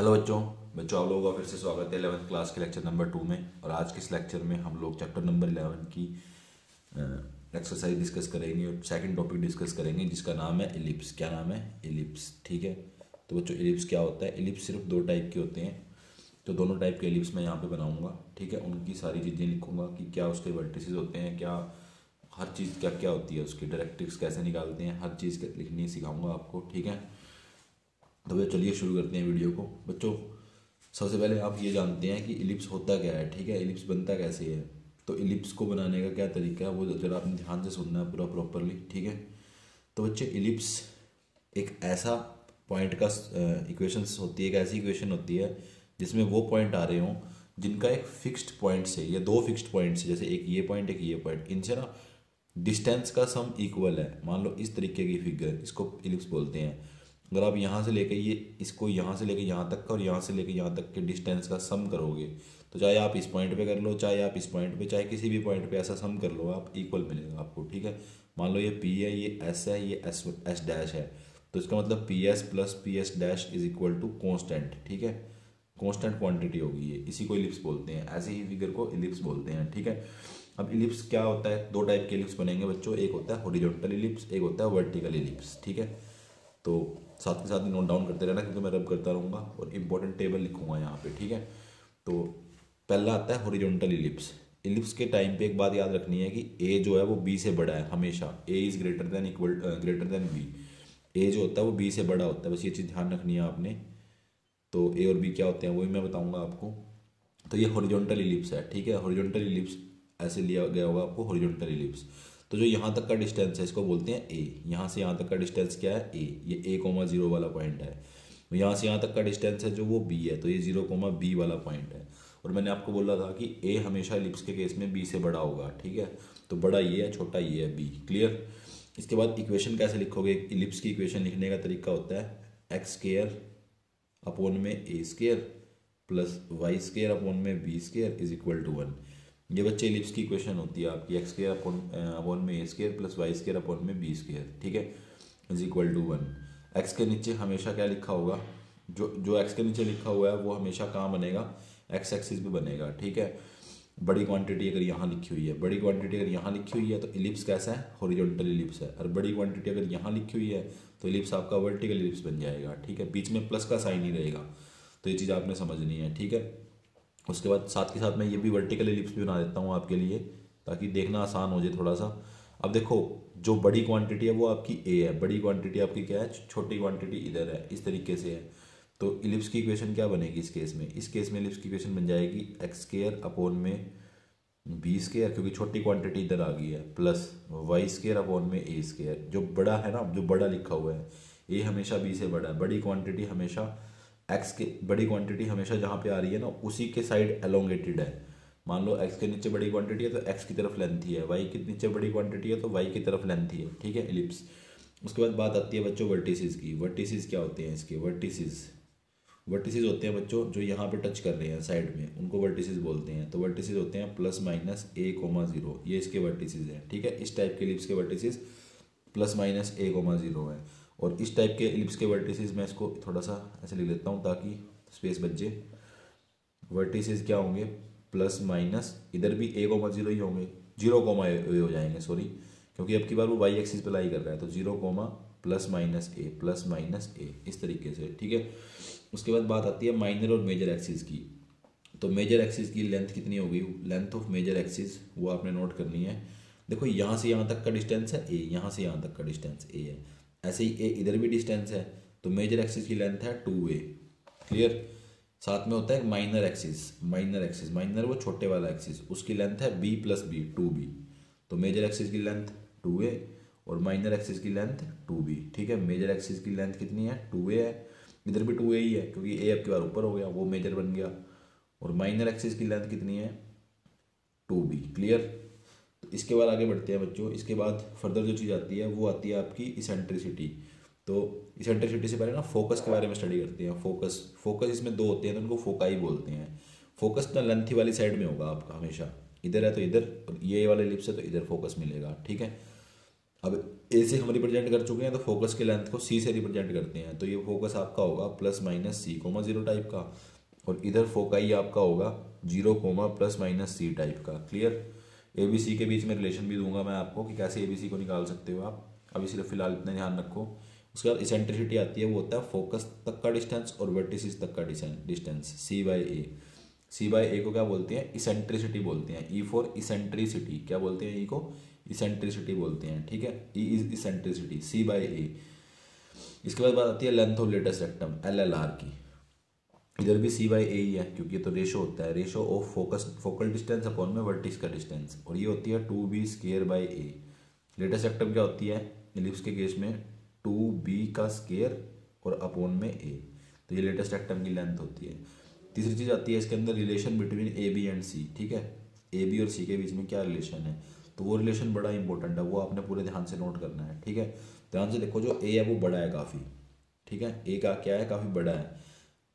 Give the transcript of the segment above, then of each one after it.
Hello बच्चों बच्चों आप लोगों का फिर से स्वागत है 11th क्लास के लेक्चर नंबर 2 में। और आज के इस लेक्चर में हम लोग चैप्टर नंबर 11 की एक्सरसाइज डिस्कस करेंगे और सेकंड टॉपिक डिस्कस करेंगे जिसका नाम है एलिप्स। क्या नाम है? एलिप्स। ठीक है, तो बच्चों एलिप्स क्या होता है? एलिप्स सिर्फ दो टाइप के होते हैं, तो दोनों टाइप के एलिप्स मैं यहाँ पे बनाऊंगा। ठीक है, उनकी सारी चीज़ें लिखूंगा कि क्या उसके वर्टिसेस होते हैं, क्या हर चीज़ क्या क्या होती है, उसकी डायरेक्ट्रिक्स कैसे निकालते हैं, हर चीज़ लिखनी सिखाऊंगा आपको। ठीक है, तो भैया चलिए शुरू करते हैं वीडियो को। बच्चों सबसे पहले आप ये जानते हैं कि इलिप्स होता क्या है। ठीक है, इलिप्स बनता कैसे है, तो इलिप्स को बनाने का क्या तरीका है वो जरा आपने ध्यान से सुनना है पूरा प्रॉपरली। ठीक है, तो बच्चे इलिप्स एक ऐसा पॉइंट का इक्वेशंस होती है, एक ऐसी इक्वेशन होती है जिसमें वो पॉइंट आ रहे हों जिनका एक फिक्स्ड पॉइंट से या दो फिक्स्ड पॉइंट से, जैसे एक ये पॉइंट, इनसे ना डिस्टेंस का सम इक्वल है। मान लो इस तरीके की फिगर, इसको इलिप्स बोलते हैं। अगर आप यहाँ से लेके ये इसको यहाँ से लेके यहाँ तक का और यहाँ से लेके यहाँ तक के डिस्टेंस का सम करोगे, तो चाहे आप इस पॉइंट पे कर लो, चाहे आप इस पॉइंट पे, चाहे किसी भी पॉइंट पे ऐसा सम कर लो, आप इक्वल मिलेगा आपको। ठीक है, मान लो ये पी है, ये एस है, ये एस एस डैश है, तो इसका मतलब P S plus P S dash is equal to constant. ठीक है, कॉन्स्टेंट क्वांटिटी होगी ये, इसी को इलिप्स बोलते हैं, ऐसे ही फिगर को इलिप्स बोलते हैं। ठीक है, अब इलिप्स क्या होता है? दो टाइप के इलिप्स बनेंगे बच्चों, एक होता है हॉरिजॉन्टल इलिप्स, एक होता है वर्टिकल इलिप्स। ठीक है, तो साथ के साथ नोट डाउन करते रहना क्योंकि मैं रब करता रहूँगा और इंपॉर्टेंट टेबल लिखूंगा यहाँ पे। ठीक है, तो पहला आता है हॉरिजॉन्टल इलिप्स। इलिप्स के टाइम पे एक बात याद रखनी है कि ए जो है वो बी से बड़ा है हमेशा। ए इज ग्रेटर देन बी। ए जो होता है वो बी से बड़ा होता है, बस ये चीज़ ध्यान रखनी है आपने। तो ए और बी क्या होते हैं वही मैं बताऊंगा आपको। तो ये हॉरिजॉन्टल इलिप्स है। ठीक है, हॉरिजॉन्टल इलिप्स ऐसे लिया गया होगा आपको, हॉरिजॉन्टल इलिप्स। तो जो यहाँ तक का डिस्टेंस है इसको बोलते हैं ए। यहाँ से यहाँ तक का डिस्टेंस क्या है? ए। ये ए कोमा जीरो वाला पॉइंट है। यहाँ से यहाँ तक का डिस्टेंस है जो वो बी है, तो ये जीरो कोमा बी वाला पॉइंट है। और मैंने आपको बोला था कि ए हमेशा इलिप्स के केस में बी से बड़ा होगा। ठीक है, तो बड़ा ये है, छोटा ये है, बी। क्लियर? इसके बाद इक्वेशन कैसे लिखोगे? इलिप्स की इक्वेशन लिखने का तरीका होता है एक्स स्केयर अपॉन में A square plus Y square upon में B square is equal to 1। ये बच्चे इलिप्स की इक्वेशन होती है आपकी, एक्स स्केयर अपॉन में A square plus Y square upon में बी स्केयर। ठीक है, इज इक्वल टू 1। एक्स के नीचे हमेशा क्या लिखा होगा? जो जो एक्स के नीचे लिखा हुआ है वो हमेशा कहाँ बनेगा? एक्स एक्सिस पे बनेगा। ठीक है, बड़ी क्वांटिटी अगर यहाँ लिखी हुई है, बड़ी क्वांटिटी अगर यहाँ लिखी हुई है तो इलिप्स कैसा है? हॉरिजॉन्टल इलिप्स है। और बड़ी क्वांटिटी अगर यहाँ लिखी हुई है तो इलिप्स आपका वर्टिकल इलिप्स बन जाएगा। ठीक है, बीच में प्लस का साइन ही रहेगा, तो ये चीज़ आपने समझनी है। ठीक है, उसके बाद साथ के साथ मैं ये भी वर्टिकल इलिप्स भी बना देता हूँ आपके लिए ताकि देखना आसान हो जाए थोड़ा सा। अब देखो जो बड़ी क्वांटिटी है वो आपकी ए है, बड़ी क्वांटिटी आपकी क्या है? छोटी क्वांटिटी इधर है, इस तरीके से है। तो इलिप्स की इक्वेशन क्या बनेगी इस केस में? इस केस में इलिप्स की इक्वेशन बन जाएगी एक्स स्केयर अपॉन में बी स्केयर, क्योंकि छोटी क्वांटिटी इधर आ गई है, प्लस वाई स्केयर अपॉन में ए स्केयर। जो बड़ा है ना, जो बड़ा लिखा हुआ है, ए हमेशा बी से बड़ा है। बड़ी क्वांटिटी हमेशा एक्स के, बड़ी क्वांटिटी हमेशा जहाँ पे आ रही है ना उसी के साइड एलोंगेटेड है। मान लो एक्स के नीचे बड़ी क्वांटिटी है तो एक्स की तरफ लेंथ ही है, वाई के नीचे बड़ी क्वांटिटी है तो वाई की तरफ लेंथ ही है। ठीक है, एलिप्स। उसके बाद बात आती है बच्चों वर्टिसेस की। वर्टिसेस क्या होते हैं इसके? वर्टिसेस होते हैं बच्चों जो यहाँ पे टच कर रहे हैं साइड में, उनको वर्टिसेस बोलते हैं। तो वर्टिसेस होते हैं प्लस माइनस ए कोमा जीरो, ये इसके वर्टिसेस हैं। ठीक है, इस टाइप के एलिप्स के वर्टिसेस प्लस माइनस ए कोमा जीरो है। और इस टाइप के एलिप्स के वर्टिसेस मैं इसको थोड़ा सा ऐसे लिख लेता हूँ ताकि स्पेस बच जाए। वर्टिसेस क्या होंगे? प्लस माइनस, इधर भी ए कोमा जीरो ही होंगे, जीरो कोमा ए हो जाएंगे, सॉरी, क्योंकि अब की बार वो वाई एक्सिस पे लाई कर रहा है, तो जीरो कोमा प्लस माइनस ए, इस तरीके से। ठीक है, उसके बाद बात आती है माइनर और मेजर एक्सिस की। तो मेजर एक्सिस की लेंथ कितनी होगी? लेंथ ऑफ मेजर एक्सिस वो आपने नोट करनी है। देखो यहाँ से यहाँ तक का डिस्टेंस है ए, यहाँ से यहाँ तक का डिस्टेंस ए है, ऐसे ही ए इधर भी डिस्टेंस है, तो मेजर एक्सिस की लेंथ है 2a। क्लियर? साथ में होता है माइनर एक्सिस, माइनर वो छोटे वाला एक्सिस, उसकी लेंथ है b प्लस बी, 2b। तो मेजर एक्सिस की लेंथ 2a और माइनर एक्सिस की लेंथ 2b। ठीक है, मेजर एक्सिस की लेंथ कितनी है? 2a है, इधर भी 2a ही है क्योंकि a अब की बार ऊपर हो गया, वो मेजर बन गया। और माइनर एक्सिस की लेंथ कितनी है? 2b। क्लियर? तो इसके बाद आगे बढ़ते हैं बच्चों। इसके बाद फर्दर जो चीज़ आती है वो आती है आपकी इसेंट्रिसिटी। तो इसेंट्रिसिटी से पहले ना फोकस के बारे में स्टडी करते हैं। फोकस इसमें दो होते हैं तो उनको फोकाई बोलते हैं। फोकस ना लेंथी वाली साइड में होगा आपका हमेशा, इधर है तो इधर, और ये वाले एलिप्स है तो इधर फोकस मिलेगा। ठीक है, अब ए से हम रिप्रेजेंट कर चुके हैं, तो फोकस के लेंथ को सी से रिप्रेजेंट करते हैं। तो ये फोकस आपका होगा plus minus C comma zero type का, और इधर फोकाई आपका होगा zero comma plus minus C type का। क्लियर। ए बी सी के बीच में रिलेशन भी दूंगा मैं आपको कि कैसे ए बी सी को निकाल सकते हो आप, अभी सिर्फ फिलहाल इतना ध्यान रखो। उसके बाद इसेंट्रिसिटी आती है, वो होता है फोकस तक का डिस्टेंस और वर्टिसिस तक का distance C by A. C by A को क्या बोलते हैं, इसेंट्रिसिटी बोलते हैं। ई फॉर इसेंट्रिसिटी, क्या बोलते हैं, ई को इसेंट्रिसिटी बोलते हैं। ठीक है, E is eccentricity, C by A. इसके बाद बात आती है length of latus rectum, L L R की। इधर भी सी बाई ए ही है, क्योंकि ये तो रेशो होता है, ratio of focal distance upon में वर्टिस का डिस्टेंस, और ये होती है 2b² by A. Latus rectum क्या होती है इलिप्स के केस में, 2b का स्केयर और अपॉन में ए। तो ये लेटेस्ट रेक्टम की लेंथ होती है। तीसरी चीज़ आती है इसके अंदर relation between A B and C. ठीक है, ए बी और सी के बीच में क्या रिलेशन है, तो वो रिलेशन बड़ा इंपॉर्टेंट है, वो आपने पूरे ध्यान से नोट करना है। ठीक है, ध्यान से देखो, जो ए है वो बड़ा है काफ़ी। ठीक है, ए का क्या है, काफ़ी बड़ा है,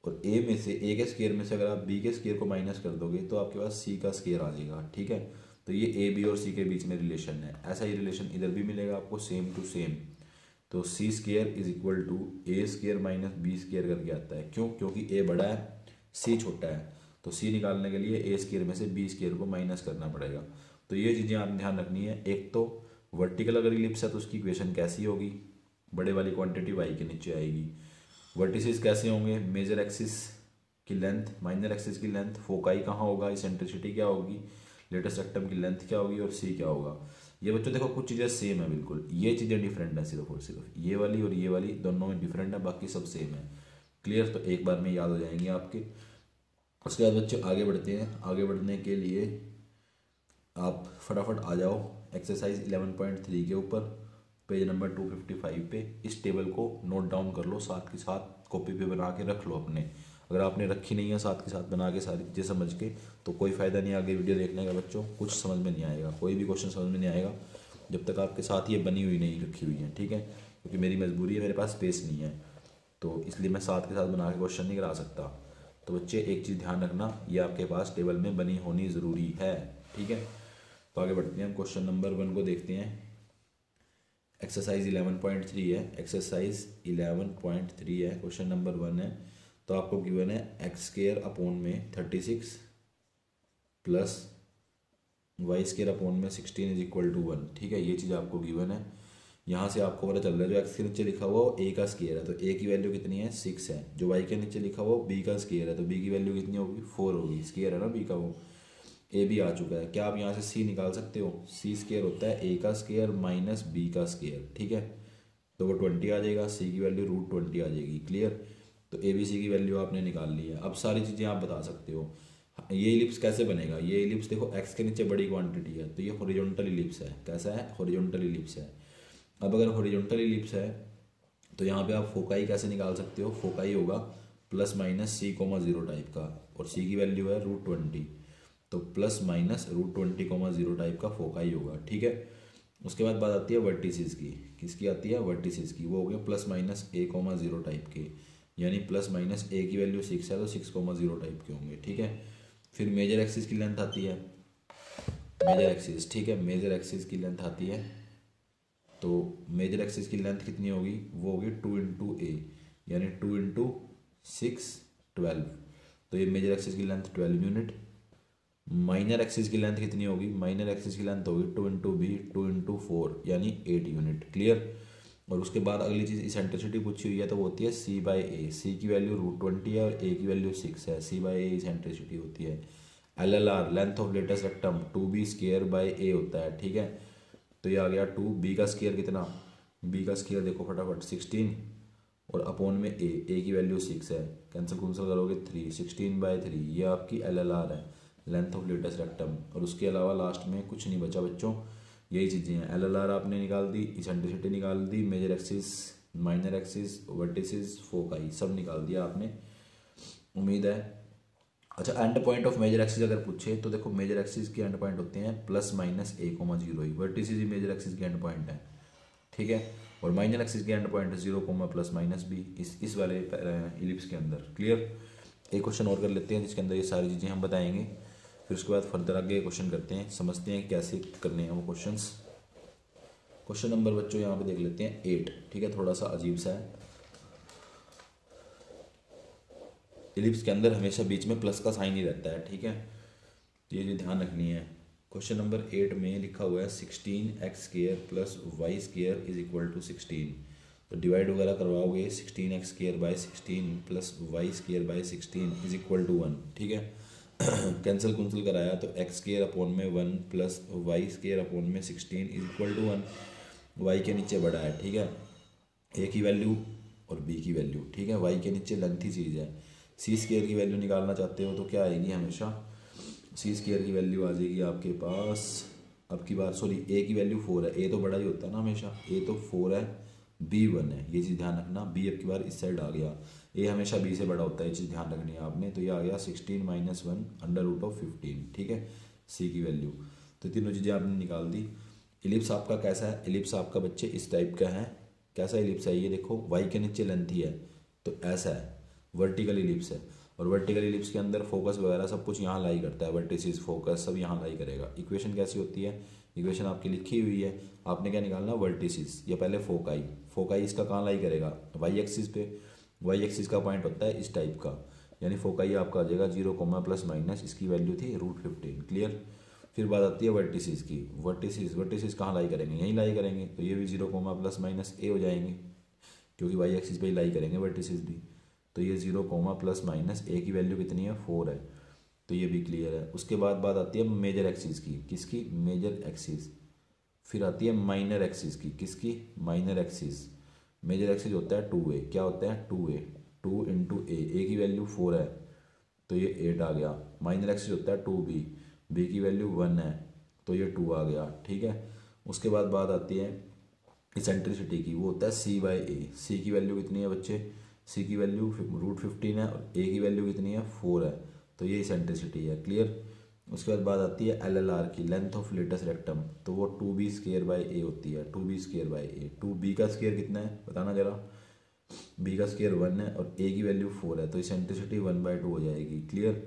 और ए में से, ए के स्केयर में से अगर आप बी के स्केयर को माइनस कर दोगे तो आपके पास सी का स्केयर आ जाएगा। ठीक है, तो ये ए बी और सी के बीच में रिलेशन है। ऐसा ही रिलेशन इधर भी मिलेगा आपको, सेम टू सेम। तो C square is equal to A square minus B square करके आता है। क्यों, क्योंकि ए बड़ा है, सी छोटा है, तो सी निकालने के लिए ए स्केयर में से बी स्केयर को माइनस करना पड़ेगा। तो ये चीज़ें आपने ध्यान रखनी है। एक तो वर्टिकल अगर इलिप्स है तो उसकी इक्वेशन कैसी होगी, बड़े वाली क्वांटिटी वाई के नीचे आएगी। वर्टिसेस कैसे होंगे, मेजर एक्सिस की लेंथ, माइनर एक्सिस की लेंथ, फोकाई कहाँ होगा, इसेंट्रिसिटी क्या होगी, लेटेस्ट रेक्टम की लेंथ क्या होगी, और सी क्या होगा। ये बच्चों देखो कुछ चीज़ें सेम है बिल्कुल, ये चीज़ें डिफरेंट है सिर्फ और सिर्फ, ये वाली और ये वाली दोनों में डिफरेंट है, बाकी सब सेम है। क्लियर, तो एक बार में याद हो जाएंगे आपके। उसके बाद बच्चों आगे बढ़ते हैं। आगे बढ़ने के लिए आप फटाफट आ जाओ एक्सरसाइज 11.3 के ऊपर, पेज नंबर 255 पे। इस टेबल को नोट डाउन कर लो, साथ के साथ कॉपी पे बना के रख लो अपने। अगर आपने रखी नहीं है साथ के साथ बना के सारी चीज़ें समझ के, तो कोई फ़ायदा नहीं आगे वीडियो देखने का बच्चों, कुछ समझ में नहीं आएगा, कोई भी क्वेश्चन समझ में नहीं आएगा जब तक आपके साथ ये बनी हुई नहीं रखी हुई है। ठीक है, क्योंकि मेरी मजबूरी है, मेरे पास स्पेस नहीं है, तो इसलिए मैं साथ के साथ बना के क्वेश्चन नहीं करा सकता। तो बच्चे एक चीज़ ध्यान रखना, ये आपके पास टेबल में बनी होनी ज़रूरी है। ठीक है, तो आगे बढ़ते हैं, हम क्वेश्चन नंबर 1 को देखते हैं। एक्सरसाइज 11.3 है, एक्सरसाइज 11.3 है, क्वेश्चन नंबर 1 है। तो आपको गिवन है एक्स स्केयर अपॉन में 36 प्लस वाई स्केयर अपॉन में 16 इज इक्वल टू 1। ठीक है, ये चीज़ आपको गिवन है। यहाँ से आपको पता चल रहा है जो एक्स के नीचे लिखा हुआ वो ए का स्केयर है, तो ए की वैल्यू कितनी है, 6 है। जो वाई के नीचे लिखा हुआ वो बी का स्केयर है, तो बी की वैल्यू कितनी होगी, 4 होगी। स्केयर है ना बी का, वो ए भी आ चुका है। क्या आप यहाँ से सी निकाल सकते हो, सी स्केयर होता है ए का स्केयर माइनस बी का स्केयर। ठीक है, तो वो 20 आ जाएगा, सी की वैल्यू √20 आ जाएगी। क्लियर, तो ए बी सी की वैल्यू आपने निकाल ली है। अब सारी चीज़ें आप बता सकते हो। ये इलिप्स कैसे बनेगा, ये इलिप्स देखो एक्स के नीचे बड़ी क्वांटिटी है, तो ये हॉरिजॉन्टल इलिप्स है। कैसा है, हॉरिजॉन्टल इलिप्स है। अब अगर हॉरिजॉन्टल इलिप्स है तो यहाँ पे आप फोकाई कैसे निकाल सकते हो, फोकाई होगा plus minus C coma 0 type का, और सी की वैल्यू है √20, तो प्लस माइनस √20, 0 टाइप का फोकाई होगा। ठीक है, उसके बाद बात आती है वर्टिसेस की। किसकी आती है, वर्टिसेस की। वो हो गया प्लस माइनस a,0 टाइप के, यानी प्लस माइनस ए की वैल्यू 6 है तो 6,0 टाइप के होंगे। ठीक है, फिर मेजर एक्सिस की लेंथ आती है, मेजर एक्सिस। ठीक है, मेजर एक्सिस की लेंथ आती है, तो मेजर एक्सिस की लेंथ कितनी होगी, वो होगी 2 इंटू ए, यानी 2 इंटू 6 12, तो ये मेजर एक्सिस की लेंथ 12 यूनिट। माइनर एक्सिस की लेंथ कितनी होगी, माइनर एक्सिस की लेंथ होगी 2 इंटू बी 2 इंटू 4, यानी 8 यूनिट। क्लियर, और उसके बाद अगली चीज़ इसेंट्रिसिटी पूछी हुई है, तो वो होती है सी बाई ए। सी की वैल्यू √20 है और ए की वैल्यू 6 है, सी बाई ए इसेंट्रिसिटी होती है। LLR length of latus rectum 2b² by a होता है। ठीक है, तो ये आ गया 2, बी का स्केयर कितना, बी का स्केयर देखो फटाफट 16, और अपॉन में ए की वैल्यू 6 है, कैंसिल कुंसल करोगे 3, 16/3, ये आपकी LLR है, लेंथ ऑफ लेटेस्ट रेक्टम। और उसके अलावा लास्ट में कुछ नहीं बचा बच्चों, यही चीज़ें हैं। LLR आपने निकाल दी, इसेंट्रिसिटी निकाल दी, major axis, minor axis, vertices, foci, सब निकाल दिया आपने, उम्मीद है। अच्छा, end point of major axis अगर पूछे तो देखो मेजर एक्सिस के एंड पॉइंट होते हैं प्लस माइनस a,0 ही, वर्टिसेस ही मेजर एक्सिस के एंड पॉइंट है। ठीक है, और माइनर एक्सिस के एंड पॉइंट है 0, प्लस माइनस b, इस वाले इलिप्स के अंदर। क्लियर, एक क्वेश्चन और कर लेते हैं जिसके अंदर ये सारी चीज़ें हम बताएंगे, फिर उसके बाद फर्दर आगे क्वेश्चन करते हैं, समझते हैं कैसे करने हैं वो क्वेश्चंस। क्वेश्चन नंबर बच्चों यहाँ पे देख लेते हैं 8, ठीक है, थोड़ा सा अजीब सा है। इलिप्स के अंदर हमेशा बीच में प्लस का साइन ही रहता है, ठीक है, तो ये जो ध्यान रखनी है। क्वेश्चन नंबर 8 में लिखा हुआ है 16x² plus y² is equal to 16। तो डिवाइड वगैरह करवाओगे 16x² by 16 plus y² by 16 is equal to 1, ठीक है। कैंसिल कुंसिल कराया तो x² अपॉन में 1 प्लस y² अपॉन में 16 इज इक्वल टू 1। y के नीचे बड़ा है, ठीक है, a की वैल्यू और b की वैल्यू, ठीक है, y के नीचे लेंथी चीज़ है। c² की वैल्यू निकालना चाहते हो तो क्या आएगी, हमेशा c² की वैल्यू आ जाएगी आपके पास, अब की बार सॉरी a की वैल्यू 4 है, a तो बड़ा ही होता है ना हमेशा, a तो 4 है, b 1 है, ये चीज़ ध्यान रखना। b अब की बार इस साइड आ गया, a हमेशा b से बड़ा होता है, ये चीज़ ध्यान रखनी है आपने। तो ये आ गया 16 - 1 √15, ठीक है, c की वैल्यू। तो तीनों चीज़ें आपने निकाल दी। इलिप्स आपका कैसा है, इलिप्स आपका बच्चे इस टाइप का है। कैसा इलिप्स है ये देखो, y के नीचे लेंथी है तो ऐसा है, वर्टिकल इलिप्स है। और वर्टिकल इलिप्स के अंदर फोकस वगैरह सब कुछ यहाँ लाई करता है, वर्टिसिस फोकस सब यहाँ लाई करेगा। इक्वेशन कैसी होती है, इक्वेशन आपकी लिखी हुई है, आपने क्या निकालना, वर्टिसिस या पहले फोकाई। फोकाई इसका कहाँ लाई करेगा, वाई एक्सिस पे। वाई एक्सिस का पॉइंट होता है इस टाइप का, यानी फोकाई आपका आ जाएगा 0, प्लस माइनस, इसकी वैल्यू थी √15, क्लियर। फिर बात आती है वर्टिसिस की। वर्टिसिस कहाँ लाई करेंगे, यहीं लाई करेंगे, तो ये भी 0, प्लस माइनस a हो जाएंगे, क्योंकि वाई एक्सिस पे ही लाई करेंगे वर्टिसिस भी। तो ये 0, प्लस माइनस a की वैल्यू कितनी है, 4 है, तो ये भी क्लियर है। उसके बाद बात आती है मेजर एक्सिस की, किसकी, मेजर एक्सिस। फिर आती है माइनर एक्सिस की, किसकी, माइनर एक्सिस। मेजर एक्सिस होता है 2a, क्या होता है 2a, 2 × a की वैल्यू 4 है तो ये 8 आ गया। माइनर एक्सिस होता है 2b, b की वैल्यू 1 है तो ये 2 आ गया, ठीक है। उसके बाद बात आती है इसेंट्रिसिटी की, वो होता है c/a। c की वैल्यू कितनी है बच्चे, c की वैल्यू √15 है और a की वैल्यू कितनी है, 4 है, तो ये इसेंट्रिसिटी है, क्लियर। उसके बाद बात आती है LLR की, लेंथ ऑफ लेटस रेक्टम, तो वो 2b² a होती है, 2b²a। 2b का स्क्वायर कितना है बताना जरा, b का स्क्वायर 1 है और a की वैल्यू 4 है, तो इसेंट्रिसिटी 1/2 हो जाएगी, क्लियर।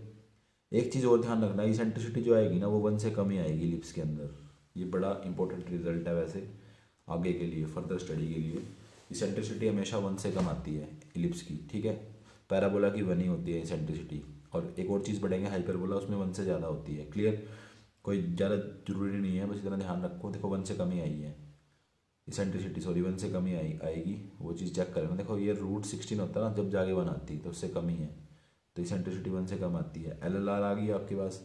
एक चीज़ और ध्यान रखना, इसेंट्रिसिटी जो आएगी ना वो 1 से कम ही आएगी इलिप्स के अंदर। ये बड़ा इंपॉर्टेंट रिजल्ट है वैसे आगे के लिए, फर्दर स्टडी के लिए। इसेंट्रिसिटी हमेशा 1 से कम आती है इलिप्स की, ठीक है। पैराबोला की 1 ही होती है इसेंट्रिसिटी, और एक और चीज़ पढ़ेंगे हाइपरबोला, उसमें 1 से ज़्यादा होती है, क्लियर। कोई ज़्यादा जरूरी नहीं है, बस इतना ध्यान रखो। देखो 1 से कम ही आई है इसेंट्रिसिटी, सॉरी 1 से कम ही आएगी, वो चीज़ चेक करें। देखो ये √16 होता है ना, जब जाके 1 आती है तो उससे कम ही है, तो इसेंट्रिसिटी 1 से कम आती है। LLR आ गई आपके पास,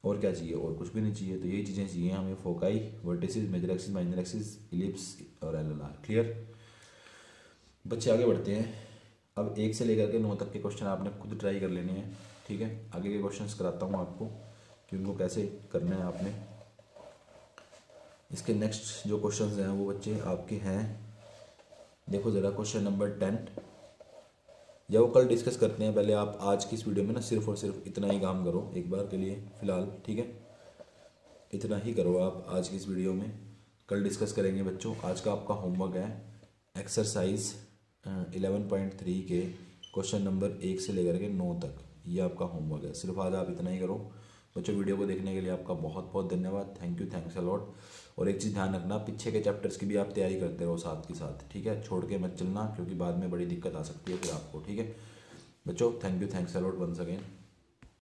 और क्या चाहिए, और कुछ भी नहीं चाहिए। तो यही चीज़ें चाहिए हमें, foci, vertices, major axis, minor axis, ellipse और LLR, क्लियर। बच्चे आगे बढ़ते हैं। अब 1 से लेकर के 9 तक के क्वेश्चन आपने खुद ट्राई कर लेने हैं, ठीक है। आगे के क्वेश्चंस कराता हूँ आपको कि उनको कैसे करना है आपने। इसके नेक्स्ट जो क्वेश्चंस हैं वो बच्चे आपके हैं, देखो ज़रा क्वेश्चन नंबर 10, या वो कल डिस्कस करते हैं। पहले आप आज की इस वीडियो में ना सिर्फ और सिर्फ इतना ही काम करो एक बार के लिए फ़िलहाल, ठीक है, इतना ही करो आप आज की इस वीडियो में। कल डिस्कस करेंगे बच्चों। आज का आपका होमवर्क है एक्सरसाइज 11.3 के क्वेश्चन नंबर 1 से लेकर के 9 तक, ये आपका होमवर्क है। सिर्फ आज आप इतना ही करो बच्चों। वीडियो को देखने के लिए आपका बहुत बहुत धन्यवाद, thank you, thanks a lot. और एक चीज़ ध्यान रखना, पीछे के चैप्टर्स की भी आप तैयारी करते रहो साथ के साथ, ठीक है, छोड़ के मत चलना, क्योंकि बाद में बड़ी दिक्कत आ सकती है फिर आपको, ठीक है बच्चों। Thank you, thanks a lot once again.